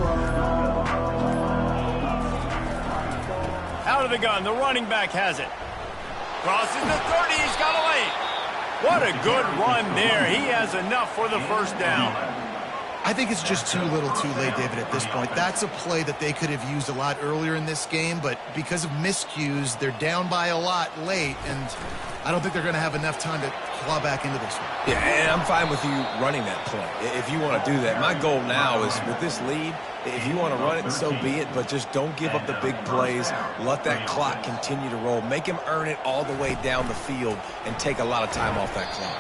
Out of the gun, the running back has it. Crosses the 30, he's got a lane. What a good run there. He has enough for the 1st down. I think it's just too little too late, David, at this point. That's a play that they could have used a lot earlier in this game, but because of miscues, they're down by a lot late, and I don't think they're going to have enough time to claw back into this one. Yeah, and I'm fine with you running that play if you want to do that. My goal now is with this lead, if you want to run it, so be it, but just don't give up the big plays. Let that clock continue to roll. Make him earn it all the way down the field and take a lot of time off that clock.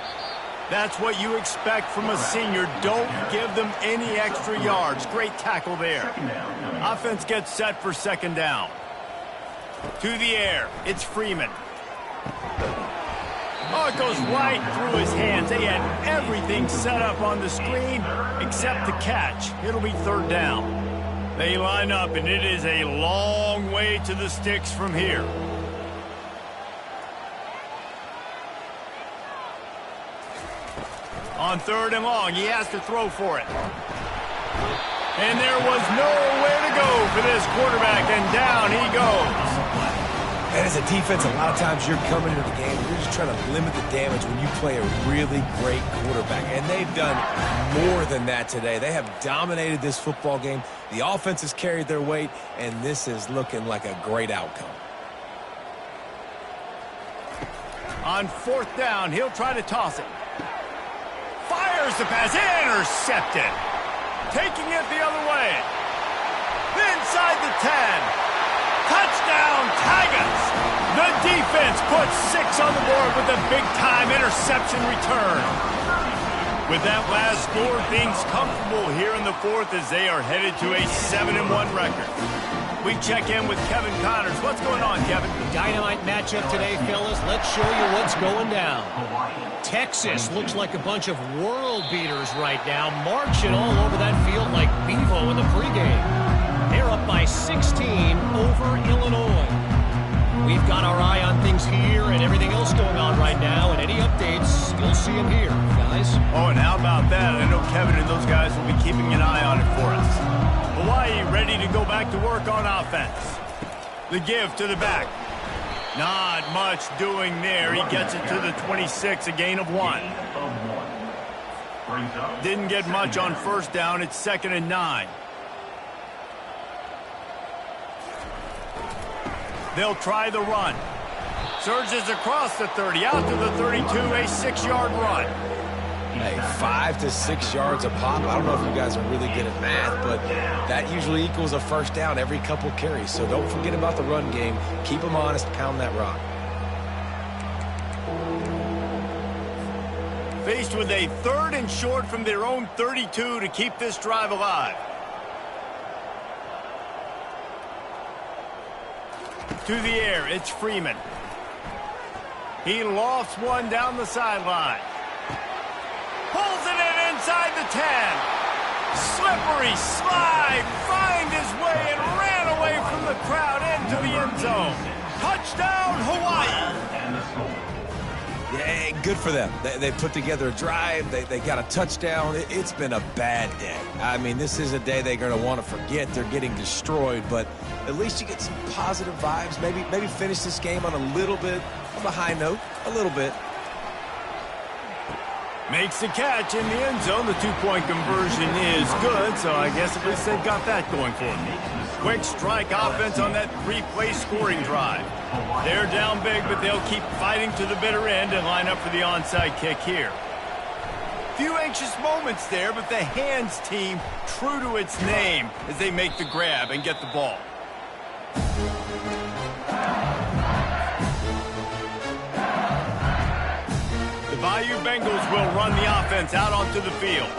That's what you expect from a senior. Don't give them any extra yards. Great tackle there. Offense gets set for 2nd down. To the air, it's Freeman. Oh, it goes right through his hands. They had everything set up on the screen except the catch. It'll be 3rd down. They line up, and it is a long way to the sticks from here. On 3rd and long, he has to throw for it. And there was nowhere to go for this quarterback, and down he goes. And as a defense, a lot of times you're coming into the game, you're just trying to limit the damage when you play a really great quarterback. And they've done more than that today. They have dominated this football game. The offense has carried their weight, and this is looking like a great outcome. On 4th down, he'll try to toss it. Fires the pass, intercepted. Taking it the other way. Inside the 10. Touchdown, Tigers! The defense puts 6 on the board with a big-time interception return. With that last score, things comfortable here in the 4th as they are headed to a 7-1 record. We check in with Kevin Connors. What's going on, Kevin? Dynamite matchup today, fellas. Let's show you what's going down. Texas looks like a bunch of world beaters right now, marching all over that field like Bevo in the pregame. They're up by 16 over Illinois. We've got our eye on things here and everything else going on right now, and any updates, you'll see them here, guys. Oh, and how about that? I know Kevin and those guys will be keeping an eye on it for us. Hawaii ready to go back to work on offense. The give to the back. Not much doing there. He gets it to the 26, a gain of 1. Didn't get much on 1st down. It's 2nd and 9. They'll try the run. Surges across the 30, out to the 32, a 6-yard run. Hey, 5 to 6 yards a pop. I don't know if you guys are really good at math, but that usually equals a first down every couple carries. So don't forget about the run game. Keep them honest, pound that rock. Faced with a 3rd and short from their own 32 to keep this drive alive. To the air, it's Freeman. He lofts one down the sideline. Pulls it in inside the 10. Slippery slide, find his way and ran away from the crowd into the end zone. Touchdown, Hawaii. Yeah, good for them. They put together a drive. They got a touchdown. It's been a bad day. I mean, this is a day they're going to want to forget. They're getting destroyed, but at least you get some positive vibes. Maybe finish this game on a little bit of a high note, a little bit. Makes the catch in the end zone. The 2-point conversion is good, so I guess at least they've got that going for them. Quick strike offense on that 3-play scoring drive. They're down big, but they'll keep fighting to the bitter end and line up for the onside kick here. Few anxious moments there, but the hands team true to its name as they make the grab and get the ball. The Bayou Bengals will run the offense out onto the field.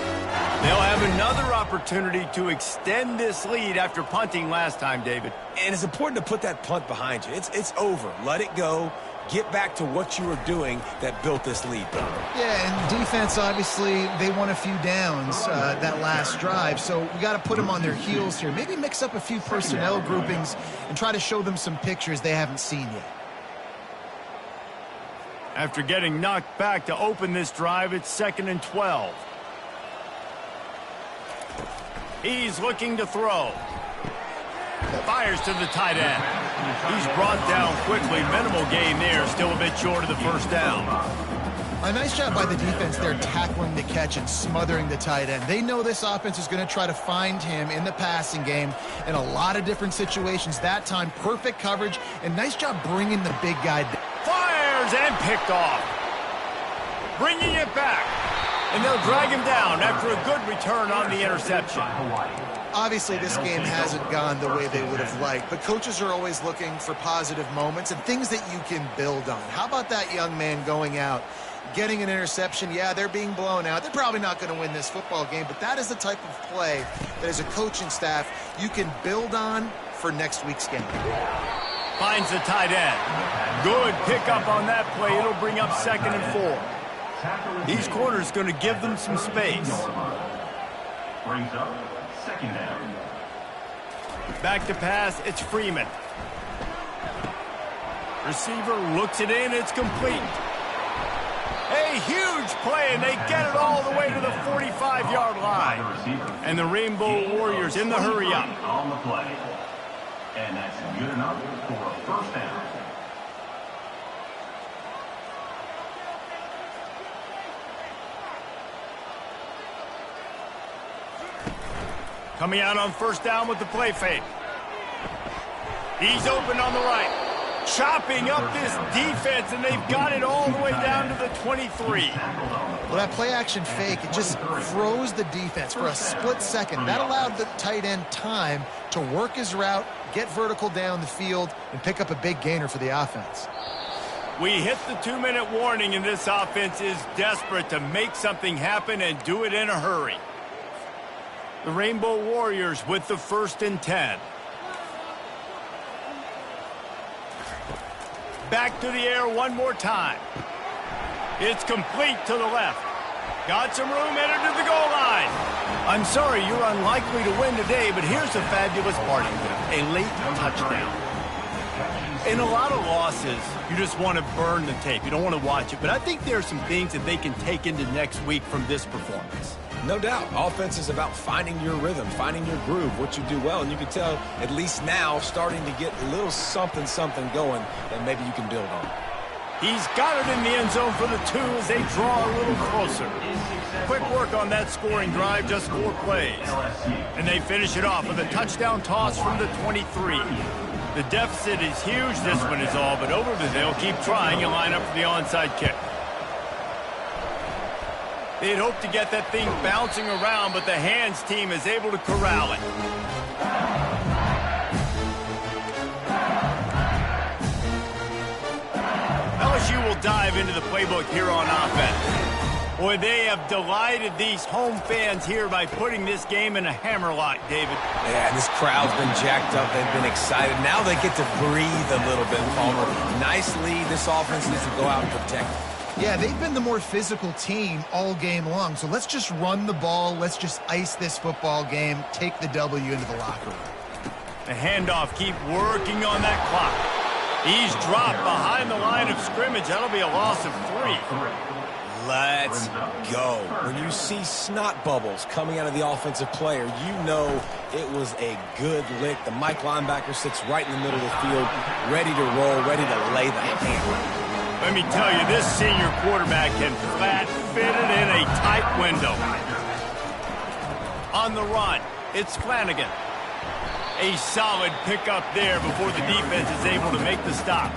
They'll have another opportunity to extend this lead after punting last time, David. And it's important to put that punt behind you. It's over. Let it go. Get back to what you were doing that built this lead. Yeah, and defense, obviously, they won a few downs that last drive, so we got to put them on their heels here. Maybe mix up a few personnel groupings and try to show them some pictures they haven't seen yet. After getting knocked back to open this drive, it's 2nd and 12. He's looking to throw. Fires to the tight end. He's brought down quickly. Minimal gain there. Still a bit short of the first down. A nice job by the defense there tackling the catch and smothering the tight end. They know this offense is going to try to find him in the passing game in a lot of different situations. That time, perfect coverage, and nice job bringing the big guy down. Fires and picked off. Bringing it back. And they'll drag him down after a good return on the interception. Obviously, this game hasn't gone the way they would have liked, but coaches are always looking for positive moments and things that you can build on. How about that young man going out, getting an interception? Yeah, they're being blown out. They're probably not going to win this football game, but that is the type of play that as a coaching staff you can build on for next week's game. Finds the tight end. Good pickup on that play. It'll bring up 2nd and 4. These corners going to give them some space. Brings up 2nd down. Back to pass, it's Freeman. Receiver looks it in, it's complete. A huge play, and they get it all the way to the 45-yard line. And the Rainbow Warriors in the hurry-up. On the play. And that's good enough for a first down. Coming out on first down with the play fake. He's open on the right. Chopping up this defense, and they've got it all the way down to the 23. Well, that play-action fake, it just froze the defense for a split second. That allowed the tight end time to work his route, get vertical down the field, and pick up a big gainer for the offense. We hit the 2-minute warning, and this offense is desperate to make something happen and do it in a hurry. The Rainbow Warriors with the 1st and 10. Back to the air one more time. It's complete to the left. Got some room, headed to the goal line. I'm sorry, you're unlikely to win today, but here's the fabulous part. A late touchdown. In a lot of losses, you just want to burn the tape. You don't want to watch it. But I think there are some things that they can take into next week from this performance. No doubt. Offense is about finding your rhythm, finding your groove, what you do well. And you can tell, at least now, starting to get a little something going that maybe you can build on. He's got it in the end zone for the 2 as they draw a little closer. Quick work on that scoring drive, just 4 plays. And they finish it off with a touchdown toss from the 23. The deficit is huge. This one is all but over, but they'll keep trying and line up for the onside kick. They'd hoped to get that thing bouncing around, but the hands team is able to corral it. LSU will dive into the playbook here on offense. Boy, they have delighted these home fans here by putting this game in a hammerlock, David. Yeah, this crowd's been jacked up. They've been excited. Now they get to breathe a little bit, Palmer. Nice lead. This offense needs to go out and protect it. Yeah, they've been the more physical team all game long. So let's just run the ball. Let's just ice this football game, take the W into the locker room. The handoff, keep working on that clock. He's dropped behind the line of scrimmage. That'll be a loss of 3. Let's go. When you see snot bubbles coming out of the offensive player, you know it was a good lick. The Mike linebacker sits right in the middle of the field, ready to roll, ready to lay the hammer. Let me tell you, this senior quarterback can flat fit it in a tight window. On the run, it's Flanagan. A solid pickup there before the defense is able to make the stop.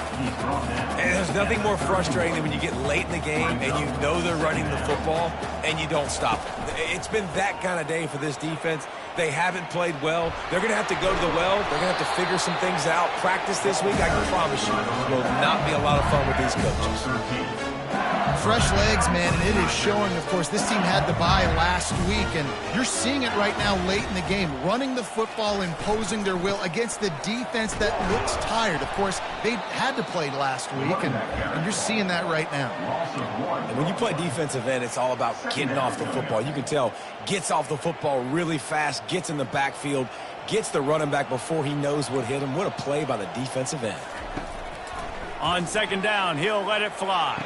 And there's nothing more frustrating than when you get late in the game and you know they're running the football and you don't stop it. It's been that kind of day for this defense. They haven't played well. They're going to have to go to the well. They're going to have to figure some things out. Practice this week, I can promise you, will not be a lot of fun with these coaches. Fresh legs, man, and it is showing. Of course, this team had the bye last week, and you're seeing it right now late in the game, running the football, imposing their will against the defense that looks tired. Of course, they had to play last week, and you're seeing that right now. And when you play defensive end, it's all about getting off the football. You can tell, gets off the football really fast, gets in the backfield, gets the running back before he knows what hit him. What a play by the defensive end. On second down, he'll let it fly.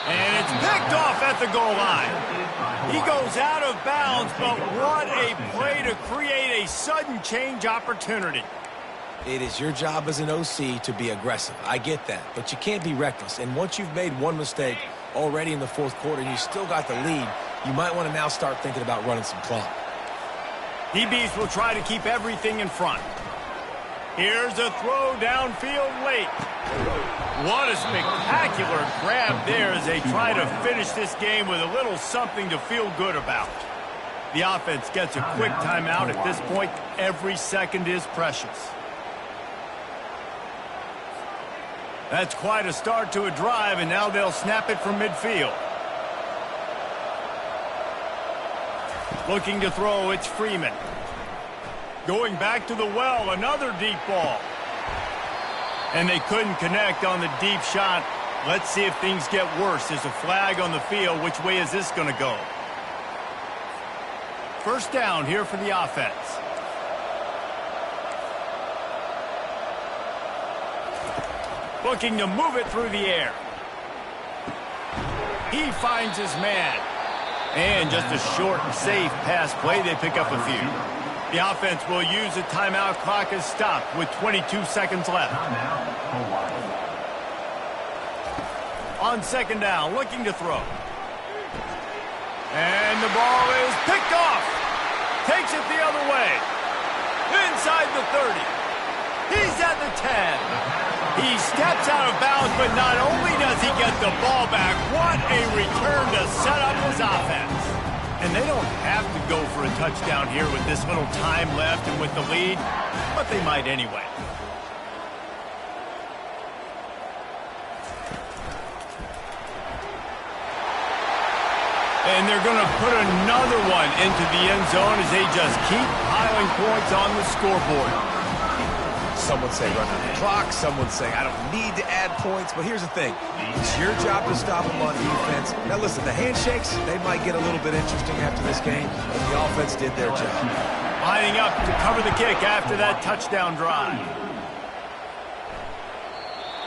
And it's picked off at the goal line. He goes out of bounds, but what a play to create a sudden change opportunity. It is your job as an OC to be aggressive. I get that, but you can't be reckless. And once you've made one mistake already in the fourth quarter and you still got the lead, you might want to now start thinking about running some clock. DBs will try to keep everything in front. Here's a throw downfield late. What a spectacular grab there as they try to finish this game with a little something to feel good about. The offense gets a quick timeout at this point. Every second is precious. That's quite a start to a drive, and now they'll snap it from midfield. Looking to throw, it's Freeman. Going back to the well, another deep ball. And they couldn't connect on the deep shot. Let's see if things get worse. There's a flag on the field. Which way is this going to go? First down here for the offense. Looking to move it through the air. He finds his man. And just a short and safe pass play. They pick up a few. The offense will use a timeout. Clock is stopped with 22 seconds left. On second down, looking to throw. And the ball is picked off. Takes it the other way. Inside the 30. He's at the 10. He steps out of bounds, but not only does he get the ball back, what a return to set up his offense. And they don't have to go for a touchdown here with this little time left and with the lead, but they might anyway. And they're going to put another one into the end zone as they just keep piling points on the scoreboard. Some would say run out the clock. Some would say I don't need to add points. But here's the thing. It's your job to stop them on defense. Now, listen, the handshakes, they might get a little bit interesting after this game, but the offense did their job. Lining up to cover the kick after that touchdown drive.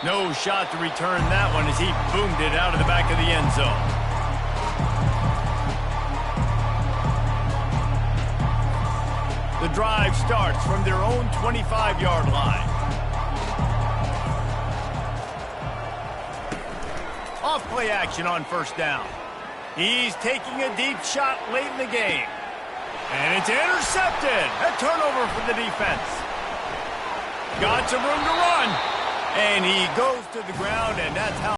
No shot to return that one as he boomed it out of the back of the end zone. The drive starts from their own 25-yard line. Off play action on first down. He's taking a deep shot late in the game. And it's intercepted. A turnover for the defense. Got some room to run. And he goes to the ground, and that's how